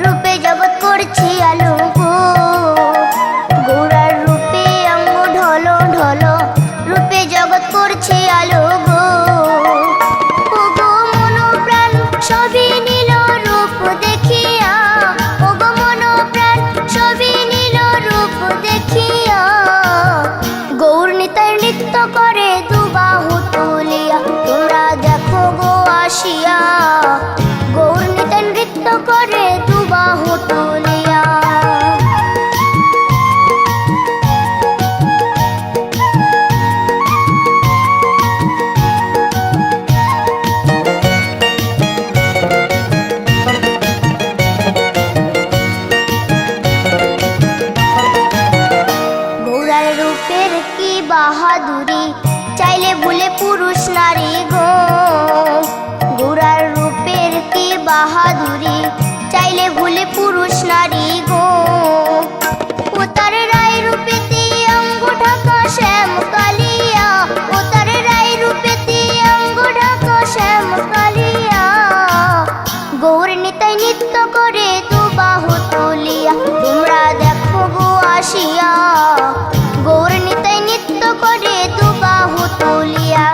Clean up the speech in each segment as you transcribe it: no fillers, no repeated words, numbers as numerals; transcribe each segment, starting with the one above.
রূপে জগৎ করছে আলো গো। গৌরার রূপে অঙ্গ ঢলো ঢলো, রূপে জগৎ করছে আলো গো। ও গো মন প্রাণ সবই নীল রূপ দেখিয়া, ও গো মন প্রাণ সবই নীল রূপ দেখিয়া। গৌর নিতাই নৃত্য করে দুবাহু তুলিয়া, তোমরা দেখো গো আসিয়া। গৌর নিতাই নৃত্য করে দুবাহু তুলিয়া। গৌরার রূপের কি বাহাদুরি, চাইলে ভুলে পুরুষ নারী গো। গৌরার রূপের কি বাহাদুরি, চাইলে ভুলে পুরুষ নারী গো। ও তার রায় রূপেতে অঙ্গ ঢাকা শ্যাম কালিয়া, ও তার রায় রূপেতে অঙ্গ ঢাকা শ্যাম কালিয়া। গৌর নিতাই নৃত্য করে দুবাহু তুলিয়া, তোমরা দেখো গো আসিয়া। গৌর নিতাই নৃত্য করে দুবাহু তুলিয়া।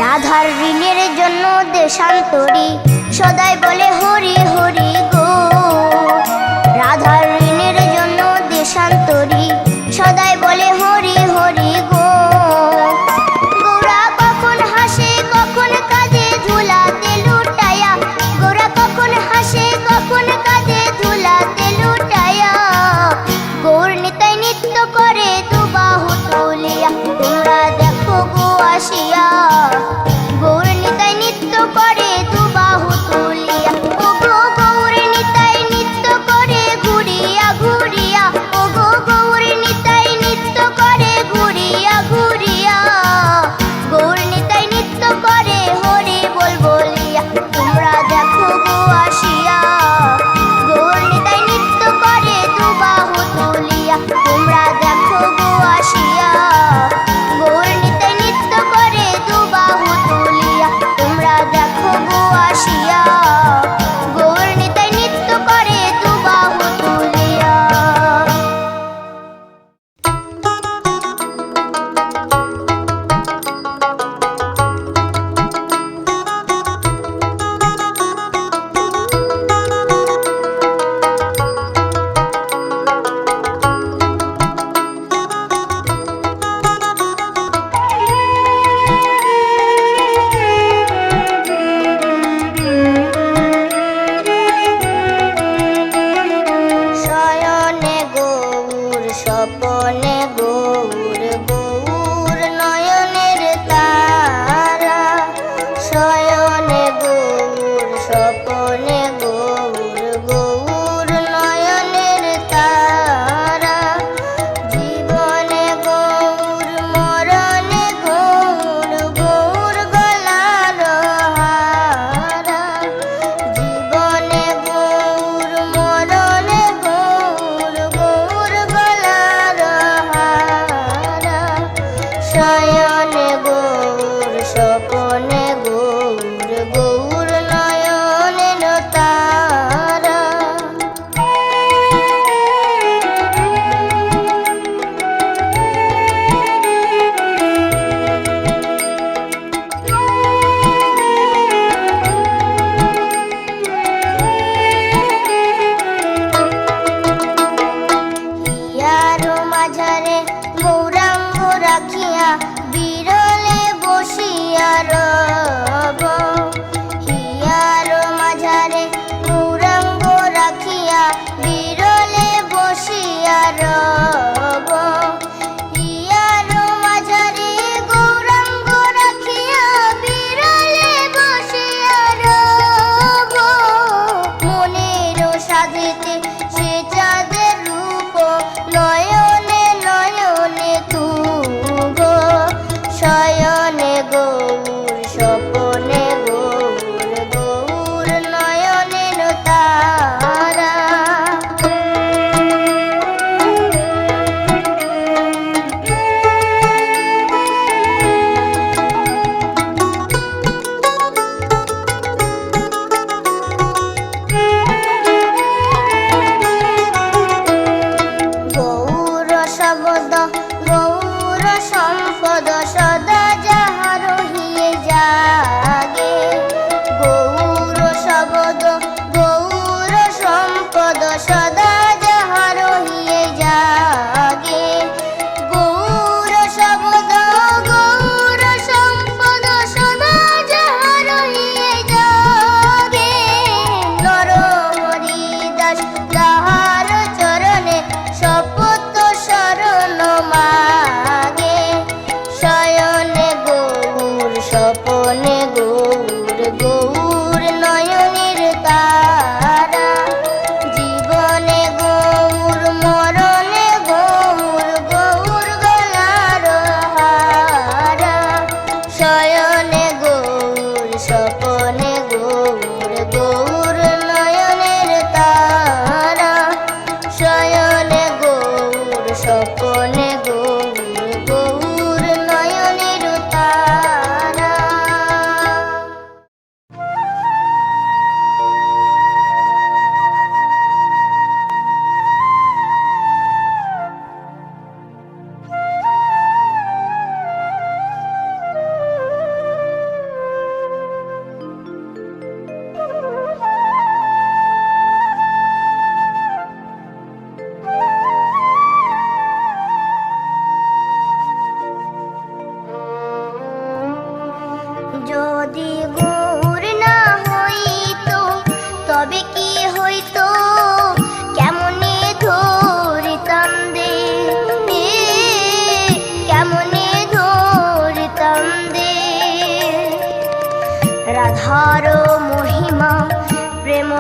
রাধার ঋণের জন্য দেশান্তরী সদাই বলে হরি হরি গো। রাধার ঋণের জন্য দেশান্তরী সদাই বলে হরি হরি গো। গৌরা কখন হাসে কখন কাঁদে ধুলাতে লুটায়া, গৌরা কখন হাসে কখন কাঁদে ধুলাতে লুটায়া। গৌর নিতাই নৃত্য করে দুবাহু তুলিয়া, তোমরা দেখো গো আসিয়া। গৌর নিতাই নৃত্য করে দুবাহু তুলিয়া। ও গো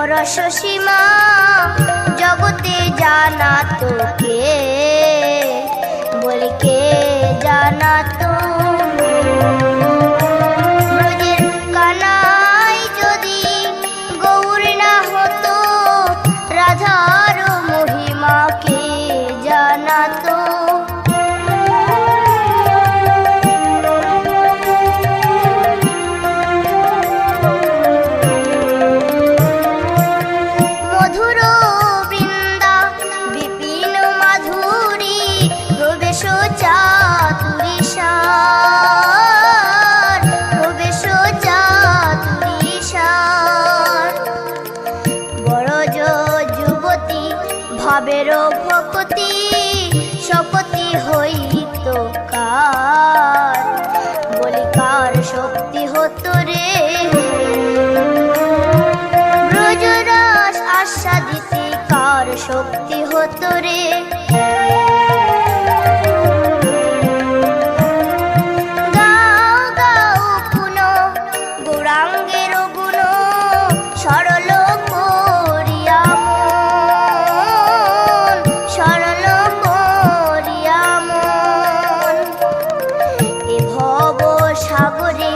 রস সীমা জগতে জানা তোকে, বলি কে জানা তো। ব্রজের কানাই যদি গৌর না হতো, রাধার মহিমা কে জানা তো। ভাবেরও ভকতি শপতি হইত কার, বলি কার শক্তি হতো রে। ব্রজরাস আস্বাদিতে কার শক্তি হতো রে। গাও গাও পুন গৌরাঙ্গের গুণ, সরল করিয়া সরল করিয়া মন। এ ভব সাগরে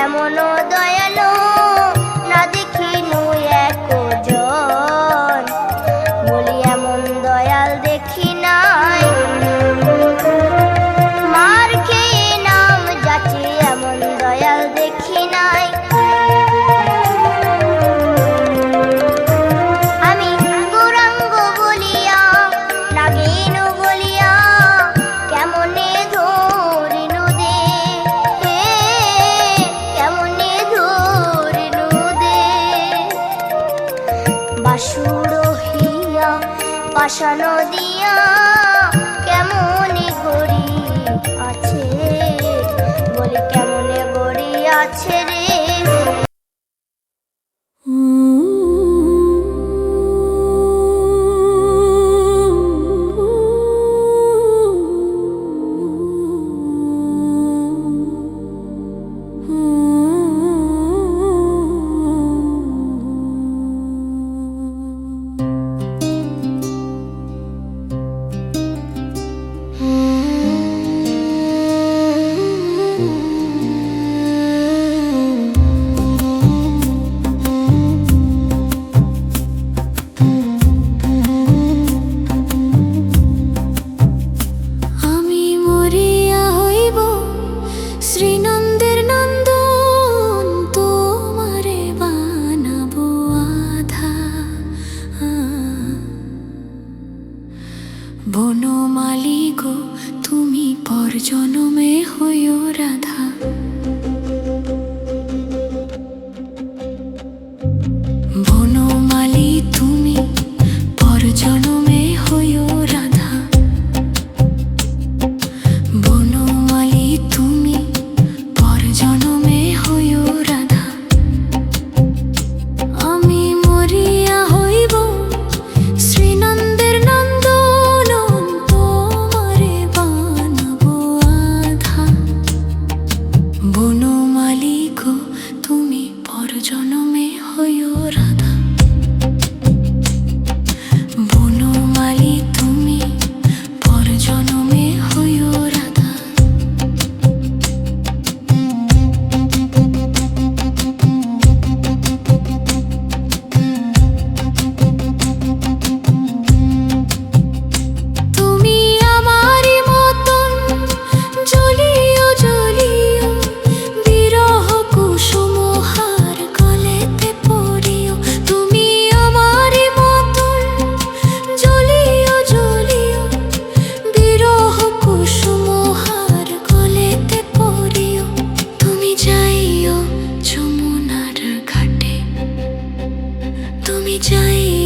এমন দয়ালো না দেখিনু একজন, বলি এমন দয়াল দেখি নাই। মার খেয়ে নাম যাচ্ছে এমন দয়াল দেখি নাই। আমি গৌরাঙ্গ বলিয়া নাগিনু বলিয়া কেমনে ধরিনু দে, কেমনে ধরিনু দে। বাসুর হিয়া পাষাণ দিয়া কেমনে গড়ি আছে, বলি কেমনে গড়ি আছে রে। বনমালী গো তুমি পর জনমে হইও রাধা, বনমালী তুমি পর জনমে হইও রাধা, বনমালী তুমি পর জনমে হইও রাধা। আমি মরিয়া হইব শ্রীনন্দের নন্দন, তোমারে বানাবো আধা, বনমালী গো তুমি পর জনমে হইও রাধা, বনমালী তুমি পর জনমে হইও রাধা। তুমি আমারি মতন জ্বলিও জ্বলিও, বিরহ কুসুম হার গলেতে পড়িও। তুমি আমারি মতন জ্বলিও জ্বলিও, বিরহ কুসুম হার গলেতে পড়িও। তুমি যাইও যমুনার ঘাটে, তুমি যাইও